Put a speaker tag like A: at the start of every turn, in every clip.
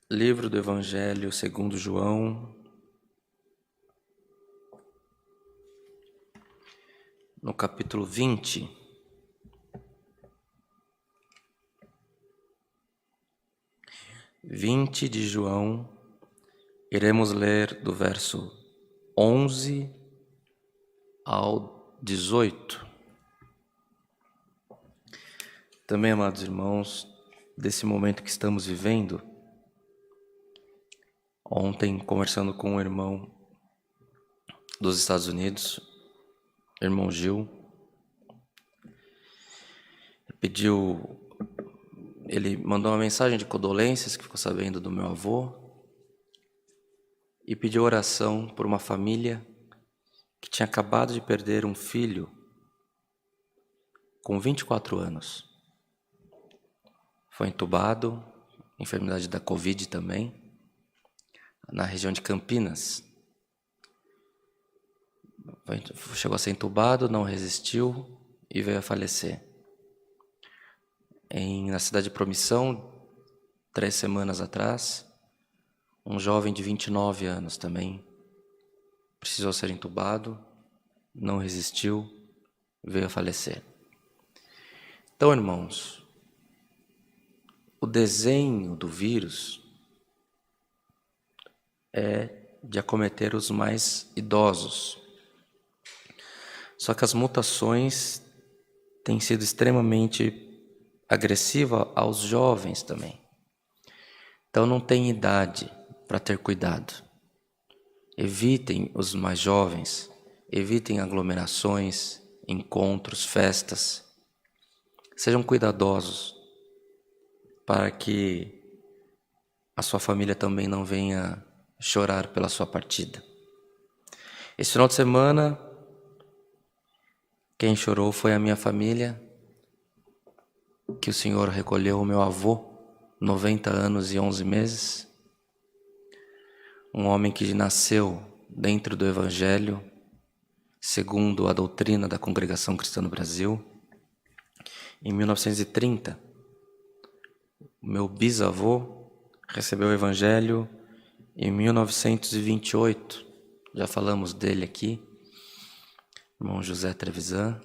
A: Livro do Evangelho segundo João, no capítulo 20. De João, iremos ler do verso 11 ao 18. Também, amados irmãos, desse momento que estamos vivendo, ontem, conversando com um irmão dos Estados Unidos, irmão Gil, ele mandou uma mensagem de condolências, que ficou sabendo do meu avô, e pediu oração por uma família que tinha acabado de perder um filho com 24 anos. Foi entubado, enfermidade da Covid também, na região de Campinas. Chegou a ser entubado, não resistiu e veio a falecer. Na cidade de Promissão, 3 semanas atrás, um jovem de 29 anos também precisou ser entubado, não resistiu, veio a falecer. Então, irmãos, o desenho do vírus é de acometer os mais idosos. Só que as mutações têm sido extremamente agressivas aos jovens também. Então não tem idade para ter cuidado. Evitem os mais jovens, evitem aglomerações, encontros, festas. Sejam cuidadosos para que a sua família também não venha chorar pela sua partida. Esse final de semana, quem chorou foi a minha família, que o Senhor recolheu o meu avô, 90 anos e 11 meses, um homem que nasceu dentro do Evangelho, segundo a doutrina da Congregação Cristã no Brasil. Em 1930, meu bisavô recebeu o Evangelho em 1928, já falamos dele aqui, irmão José Trevisan.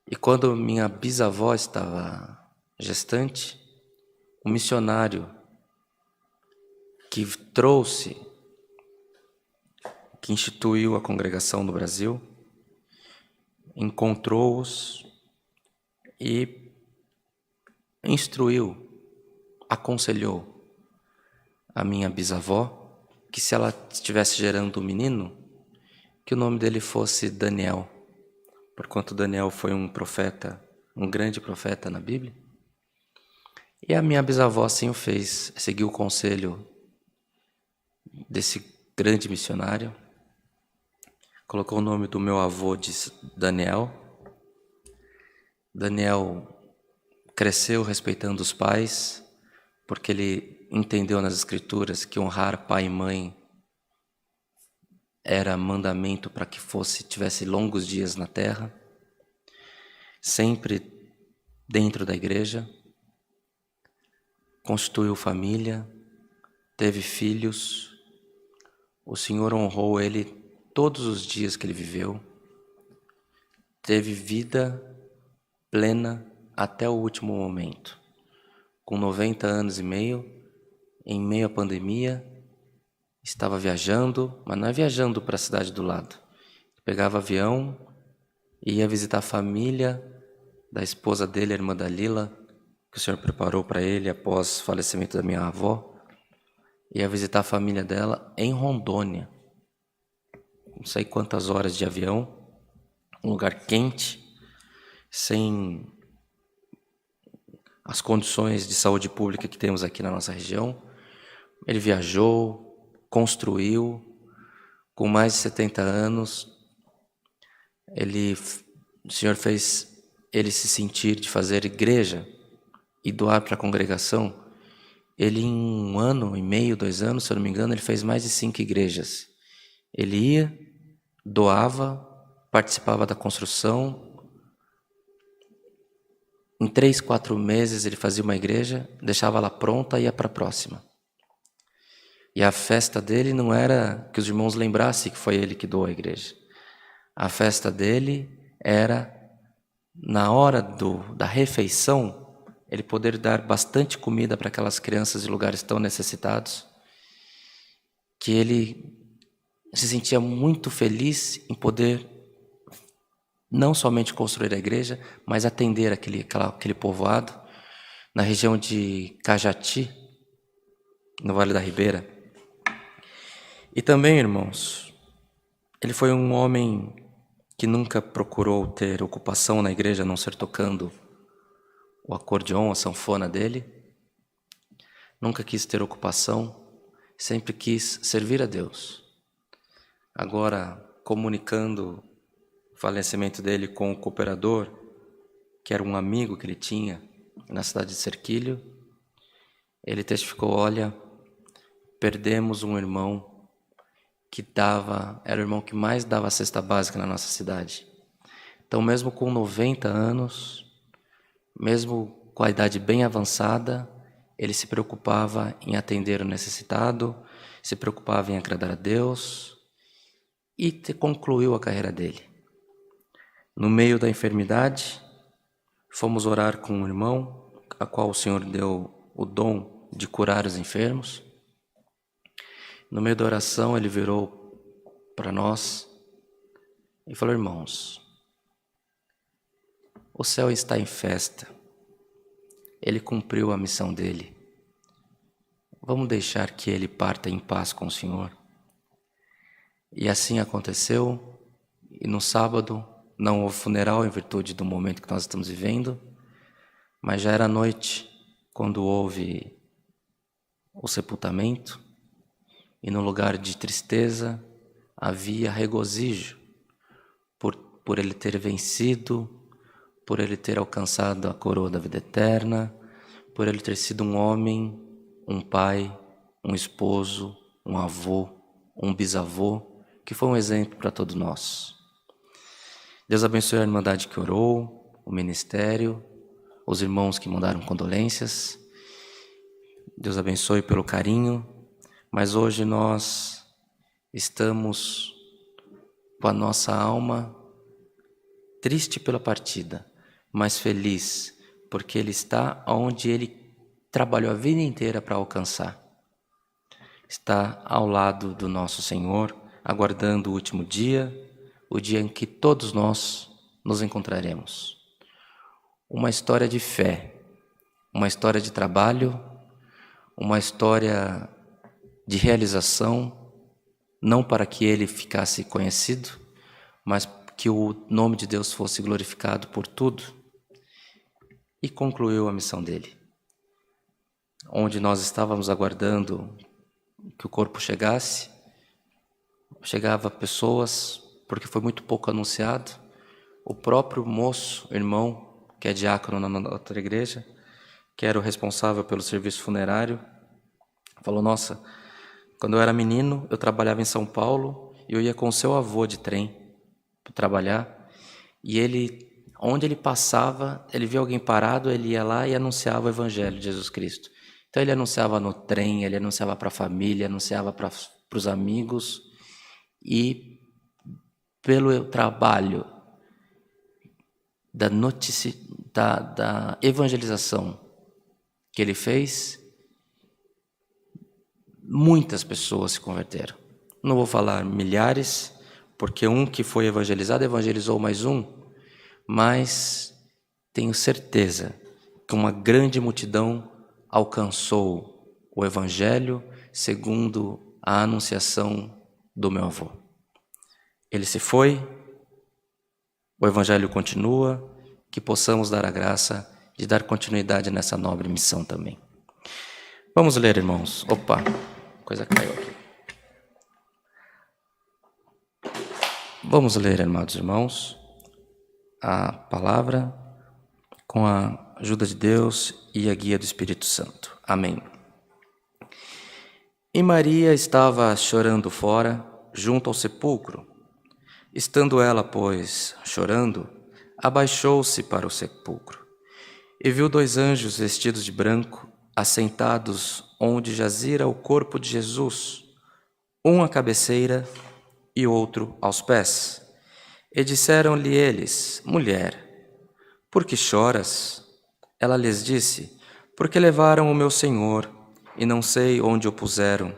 A: E quando minha bisavó estava gestante, um missionário que instituiu a congregação no Brasil, encontrou-os e instruiu, aconselhou a minha bisavó que se ela estivesse gerando um menino, que o nome dele fosse Daniel, porquanto Daniel foi um profeta, um grande profeta na Bíblia. E a minha bisavó assim o fez, seguiu o conselho desse grande missionário, colocou o nome do meu avô de Daniel. Daniel cresceu respeitando os pais, porque ele entendeu nas Escrituras que honrar pai e mãe era mandamento para que tivesse longos dias na terra, sempre dentro da igreja. Constituiu família, teve filhos. O Senhor honrou ele todos os dias que ele viveu. Teve vida plena até o último momento. Com 90 anos e meio, em meio à pandemia, estava viajando, mas não é viajando para a cidade do lado. Pegava avião e ia visitar a família da esposa dele, a irmã Dalila, que o Senhor preparou para ele após o falecimento da minha avó. Ia visitar a família dela em Rondônia. Não sei quantas horas de avião, um lugar quente, sem as condições de saúde pública que temos aqui na nossa região. Ele viajou, construiu, com mais de 70 anos. O Senhor fez ele se sentir de fazer igreja e doar para a congregação. Ele, em 1 ano e meio, 2 anos, se eu não me engano, ele fez mais de 5 igrejas. Ele ia, doava, participava da construção. Em 3, 4 meses ele fazia uma igreja, deixava ela pronta e ia para a próxima. E a festa dele não era que os irmãos lembrassem que foi ele que doou a igreja. A festa dele era, na hora da refeição, ele poder dar bastante comida para aquelas crianças em lugares tão necessitados, que ele se sentia muito feliz em poder não somente construir a igreja, mas atender aquele povoado na região de Cajati, no Vale da Ribeira. E também, irmãos, ele foi um homem que nunca procurou ter ocupação na igreja, a não ser tocando o acordeon, a sanfona dele. Nunca quis ter ocupação, sempre quis servir a Deus. Agora, comunicando o falecimento dele com o cooperador, que era um amigo que ele tinha na cidade de Serquilho, ele testificou: olha, perdemos um irmão que era o irmão que mais dava a cesta básica na nossa cidade. Então, mesmo com 90 anos, mesmo com a idade bem avançada, ele se preocupava em atender o necessitado, se preocupava em agradar a Deus e concluiu a carreira dele. No meio da enfermidade, fomos orar com um irmão, a qual o Senhor deu o dom de curar os enfermos. No meio da oração, ele virou para nós e falou: irmãos, o céu está em festa. Ele cumpriu a missão dele. Vamos deixar que ele parta em paz com o Senhor. E assim aconteceu. E no sábado não houve funeral em virtude do momento que nós estamos vivendo, mas já era noite quando houve o sepultamento. E no lugar de tristeza havia regozijo por ele ter vencido, por ele ter alcançado a coroa da vida eterna, por ele ter sido um homem, um pai, um esposo, um avô, um bisavô, que foi um exemplo para todos nós. Deus abençoe a irmandade que orou, o ministério, os irmãos que mandaram condolências. Deus abençoe pelo carinho. Mas hoje nós estamos com a nossa alma triste pela partida, mas feliz, porque ele está onde ele trabalhou a vida inteira para alcançar. Está ao lado do nosso Senhor, aguardando o último dia, o dia em que todos nós nos encontraremos. Uma história de fé, uma história de trabalho, uma história de realização, não para que ele ficasse conhecido, mas que o nome de Deus fosse glorificado por tudo. E concluiu a missão dele. Onde nós estávamos aguardando que o corpo chegasse, chegava pessoas, porque foi muito pouco anunciado. O próprio moço, irmão, que é diácono na outra igreja, que era o responsável pelo serviço funerário, falou: nossa, quando eu era menino, eu trabalhava em São Paulo e eu ia com o seu avô de trem para trabalhar. E ele, onde ele passava, ele via alguém parado, ele ia lá e anunciava o Evangelho de Jesus Cristo. Então ele anunciava no trem, ele anunciava para a família, anunciava para os amigos. E pelo trabalho da evangelização que ele fez, muitas pessoas se converteram. Não vou falar milhares, porque um que foi evangelizado, evangelizou mais um, mas tenho certeza que uma grande multidão alcançou o Evangelho segundo a anunciação do meu avô. Ele se foi, o Evangelho continua, que possamos dar a graça de dar continuidade nessa nobre missão também. Vamos ler, irmãos. Opa, coisa caiu aqui. Vamos ler, amados irmãos, a palavra com a ajuda de Deus e a guia do Espírito Santo. Amém. E Maria estava chorando fora, junto ao sepulcro. Estando ela, pois, chorando, abaixou-se para o sepulcro e viu 2 anjos vestidos de branco, assentados onde jazira o corpo de Jesus, um à cabeceira e outro aos pés. E disseram-lhe eles: Mulher, por que choras? Ela lhes disse: Porque levaram o meu Senhor, e não sei onde o puseram.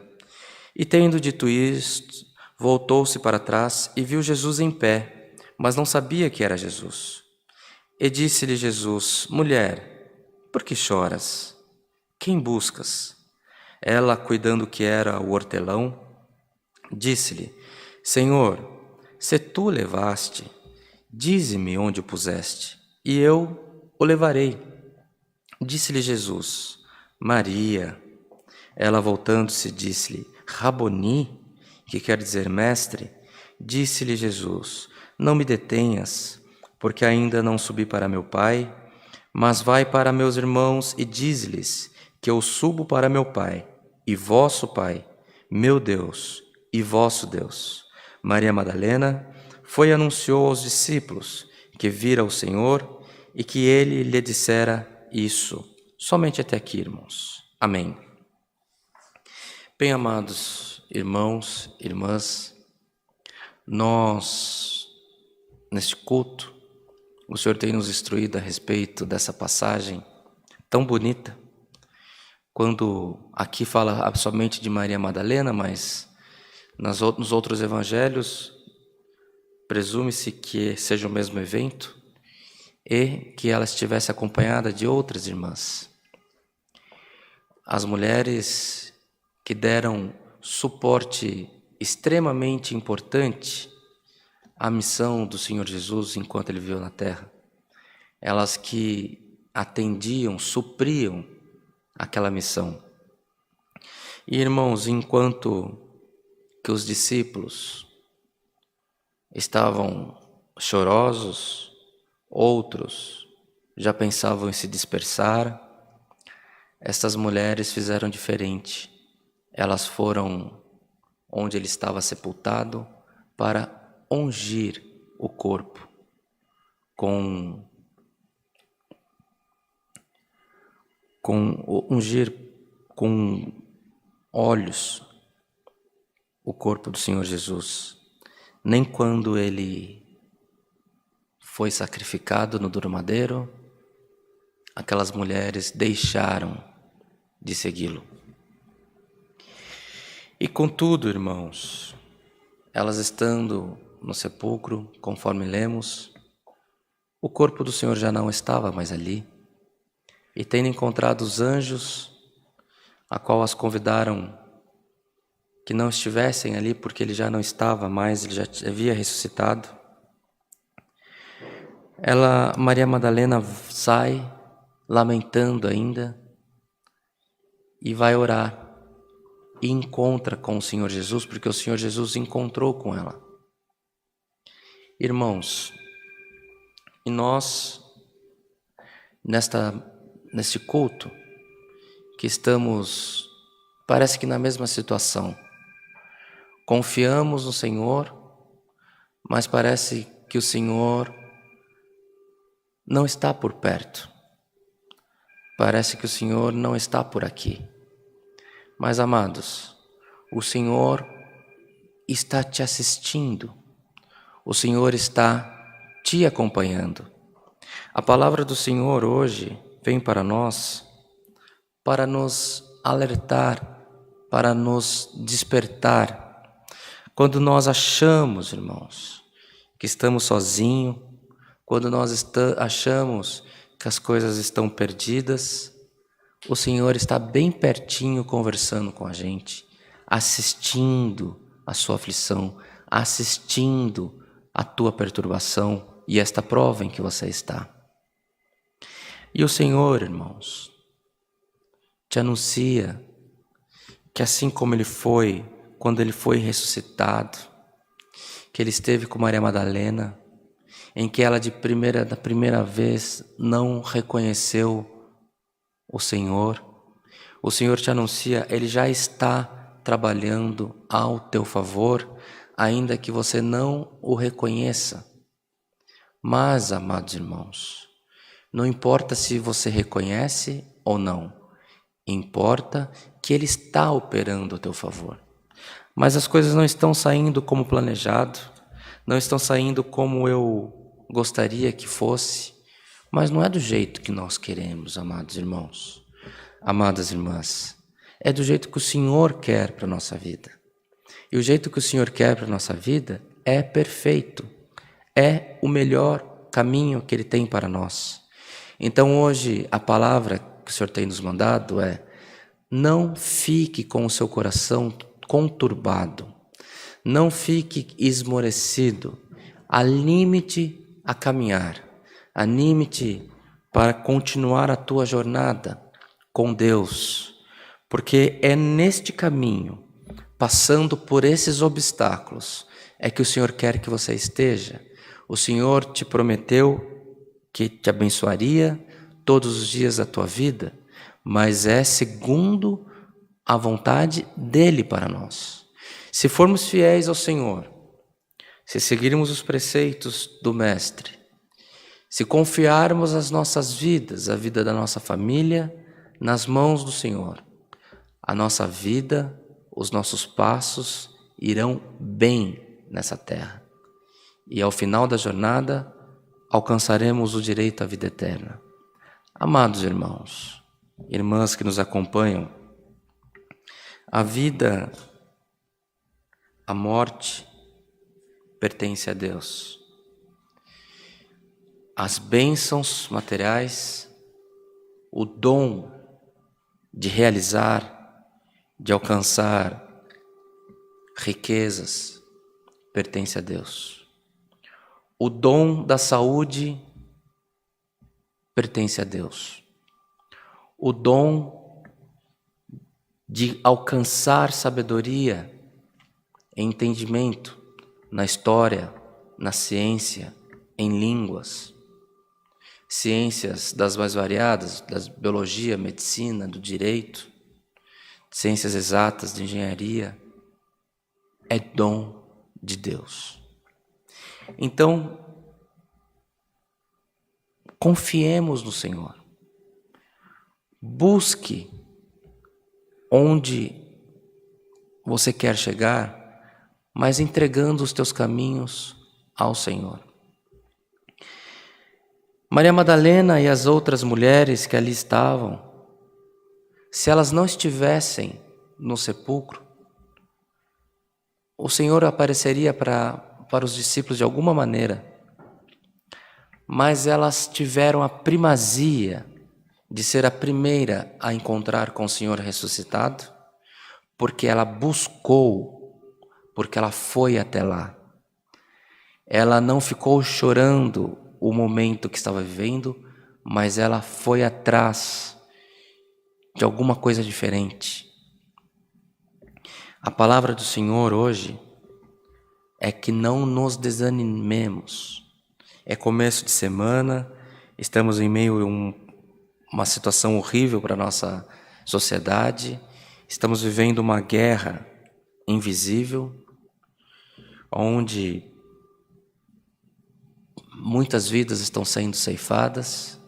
A: E tendo dito isto, voltou-se para trás e viu Jesus em pé, mas não sabia que era Jesus. E disse-lhe Jesus: Mulher, por que choras? Quem buscas? Ela, cuidando que era o hortelão, disse-lhe: Senhor, se tu o levaste, dize-me onde o puseste, e eu o levarei. Disse-lhe Jesus: Maria. Ela, voltando-se, disse-lhe: Raboni, que quer dizer mestre. Disse-lhe Jesus: Não me detenhas, porque ainda não subi para meu Pai, mas vai para meus irmãos e dize-lhes que eu subo para meu Pai e vosso Pai, meu Deus e vosso Deus. Maria Madalena foi e anunciou aos discípulos que vira o Senhor e que ele lhe dissera isso. Somente até aqui, irmãos. Amém. Bem, amados irmãos, irmãs, nós, neste culto, o Senhor tem nos instruído a respeito dessa passagem tão bonita, quando aqui fala somente de Maria Madalena, mas nos outros evangelhos, presume-se que seja o mesmo evento e que ela estivesse acompanhada de outras irmãs. As mulheres que deram suporte extremamente importante à missão do Senhor Jesus enquanto ele viveu na terra. Elas que atendiam, supriam aquela missão. E, irmãos, enquanto que os discípulos estavam chorosos, outros já pensavam em se dispersar, estas mulheres fizeram diferente. Elas foram onde ele estava sepultado para ungir o corpo ungir com óleos o corpo do Senhor Jesus. Nem quando ele foi sacrificado no duro madeiro, aquelas mulheres deixaram de segui-lo. E contudo, irmãos, elas estando no sepulcro, conforme lemos, o corpo do Senhor já não estava mais ali. E tendo encontrado os anjos, a qual as convidaram que não estivessem ali, porque ele já não estava mais, ele já havia ressuscitado, Maria Madalena, sai, lamentando ainda, e vai orar. E encontra com o Senhor Jesus, porque o Senhor Jesus encontrou com ela. Irmãos, e nós, neste culto, que estamos, parece que na mesma situação, confiamos no Senhor, mas parece que o Senhor não está por perto. Parece que o Senhor não está por aqui. Mas, amados, o Senhor está te assistindo. O Senhor está te acompanhando. A palavra do Senhor hoje vem para nós para nos alertar, para nos despertar. Quando nós achamos, irmãos, que estamos sozinhos, quando nós achamos que as coisas estão perdidas, o Senhor está bem pertinho conversando com a gente, assistindo a sua aflição, assistindo a tua perturbação e esta prova em que você está. E o Senhor, irmãos, te anuncia que assim como ele foi, quando ele foi ressuscitado, que ele esteve com Maria Madalena, em que ela da primeira vez não reconheceu o Senhor te anuncia, ele já está trabalhando ao teu favor, ainda que você não o reconheça. Mas, amados irmãos, não importa se você reconhece ou não, Importa que Ele está operando a teu favor. Mas as coisas não estão saindo como planejado, não estão saindo como eu gostaria que fosse, mas não é do jeito que nós queremos, amados irmãos, amadas irmãs. É do jeito que o Senhor quer para a nossa vida. E o jeito que o Senhor quer para a nossa vida é perfeito, é o melhor caminho que Ele tem para nós. Então hoje a palavra que o Senhor tem nos mandado é: não fique com o seu coração conturbado, não fique esmorecido, anime-te a caminhar, anime-te para continuar a tua jornada com Deus, porque é neste caminho, passando por esses obstáculos, é que o Senhor quer que você esteja. O Senhor te prometeu que te abençoaria todos os dias da tua vida, mas é segundo a vontade dEle para nós. Se formos fiéis ao Senhor, se seguirmos os preceitos do Mestre, se confiarmos as nossas vidas, a vida da nossa família, nas mãos do Senhor, a nossa vida, os nossos passos irão bem nessa terra. E ao final da jornada, alcançaremos o direito à vida eterna. Amados irmãos, irmãs que nos acompanham, a vida, a morte, pertence a Deus. As bênçãos materiais, o dom de realizar, de alcançar riquezas, pertence a Deus. O dom da saúde pertence a Deus. O dom de alcançar sabedoria e entendimento na história, na ciência, em línguas, ciências das mais variadas, da biologia, medicina, do direito, ciências exatas, de engenharia, é dom de Deus. Então, confiemos no Senhor. Busque onde você quer chegar, mas entregando os teus caminhos ao Senhor. Maria Madalena e as outras mulheres que ali estavam, se elas não estivessem no sepulcro, o Senhor apareceria para os discípulos de alguma maneira, mas elas tiveram a primazia de ser a primeira a encontrar com o Senhor ressuscitado, porque ela buscou, porque ela foi até lá. Ela não ficou chorando o momento que estava vivendo, mas ela foi atrás de alguma coisa diferente. A palavra do Senhor hoje é que não nos desanimemos. É começo de semana, estamos em meio a uma situação horrível para a nossa sociedade, estamos vivendo uma guerra invisível, onde muitas vidas estão sendo ceifadas,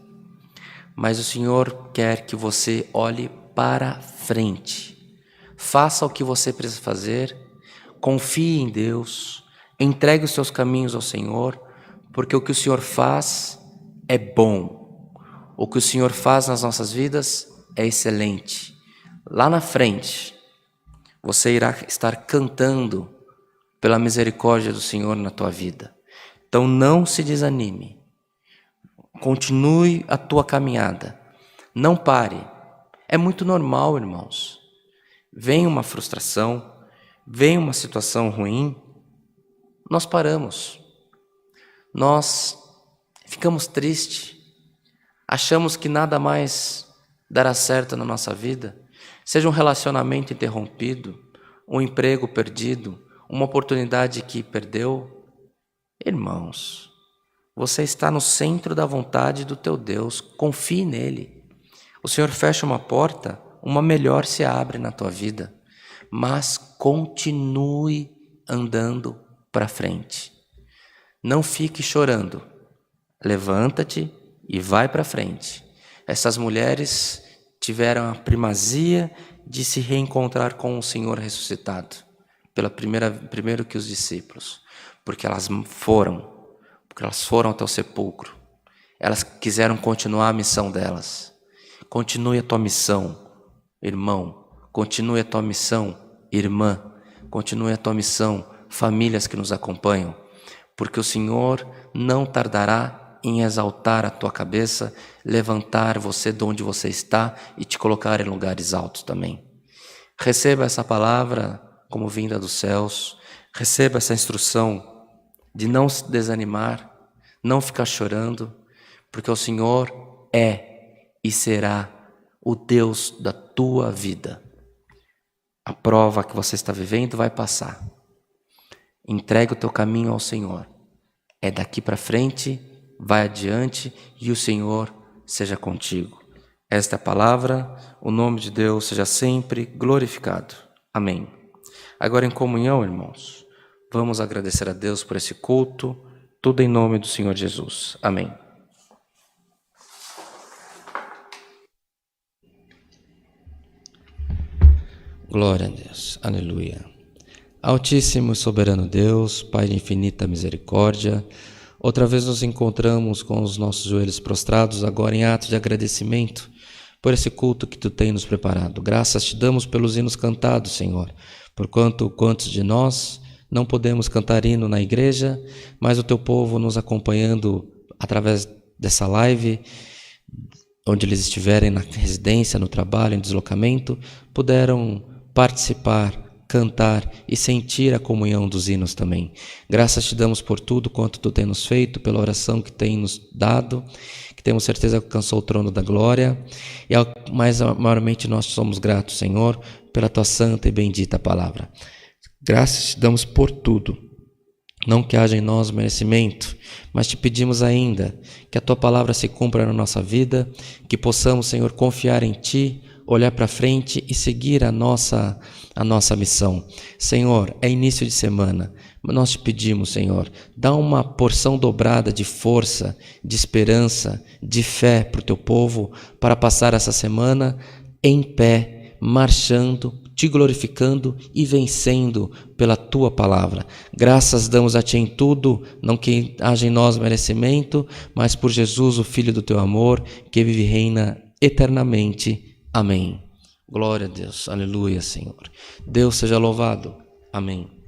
A: mas o Senhor quer que você olhe para frente. Faça o que você precisa fazer, confie em Deus, entregue os seus caminhos ao Senhor, porque o que o Senhor faz é bom. O que o Senhor faz nas nossas vidas é excelente. Lá na frente, você irá estar cantando pela misericórdia do Senhor na tua vida. Então não se desanime. Continue a tua caminhada. Não pare. É muito normal, irmãos. Vem uma frustração, vem uma situação ruim, nós paramos. Nós ficamos tristes. Achamos que nada mais dará certo na nossa vida. Seja um relacionamento interrompido, um emprego perdido, uma oportunidade que perdeu. Irmãos, você está no centro da vontade do teu Deus, confie nele. O Senhor fecha uma porta, uma melhor se abre na tua vida, mas continue andando para frente. Não fique chorando, levanta-te e vai para frente. Essas mulheres tiveram a primazia de se reencontrar com o Senhor ressuscitado, primeiro que os discípulos, porque elas foram até o sepulcro. Elas quiseram continuar a missão delas. Continue a tua missão, irmão. Continue a tua missão, irmã. Continue a tua missão, famílias que nos acompanham, porque o Senhor não tardará em exaltar a tua cabeça, levantar você de onde você está e te colocar em lugares altos também. Receba essa palavra como vinda dos céus, receba essa instrução de não se desanimar, não ficar chorando, porque o Senhor é e será o Deus da tua vida. A prova que você está vivendo vai passar. Entrega o teu caminho ao Senhor. É daqui para frente, vai adiante e o Senhor seja contigo. Esta é a palavra, o nome de Deus seja sempre glorificado. Amém. Agora em comunhão, irmãos, vamos agradecer a Deus por esse culto, tudo em nome do Senhor Jesus. Amém. Glória a Deus, aleluia. Altíssimo e soberano Deus, Pai de infinita misericórdia, outra vez nos encontramos com os nossos joelhos prostrados, agora em ato de agradecimento por esse culto que Tu tem nos preparado. Graças Te damos pelos hinos cantados, Senhor, porquanto quantos de nós não podemos cantar hino na igreja, mas o Teu povo nos acompanhando através dessa live, onde eles estiverem na residência, no trabalho, em deslocamento, puderam participar, cantar e sentir a comunhão dos hinos também. Graças Te damos por tudo quanto Tu tem nos feito, pela oração que tem nos dado, que temos certeza que alcançou o trono da glória, e mais maiormente nós somos gratos, Senhor, pela Tua santa e bendita palavra. Graças Te damos por tudo, não que haja em nós merecimento, mas Te pedimos ainda que a Tua palavra se cumpra na nossa vida, que possamos, Senhor, confiar em Ti, olhar para frente e seguir a nossa missão. Senhor, é início de semana, mas nós Te pedimos, Senhor, dá uma porção dobrada de força, de esperança, de fé para o Teu povo, para passar essa semana em pé, marchando, Te glorificando e vencendo pela Tua palavra. Graças damos a Ti em tudo, não que haja em nós merecimento, mas por Jesus, o Filho do Teu amor, que vive e reina eternamente. Amém. Glória a Deus. Aleluia, Senhor. Deus seja louvado. Amém.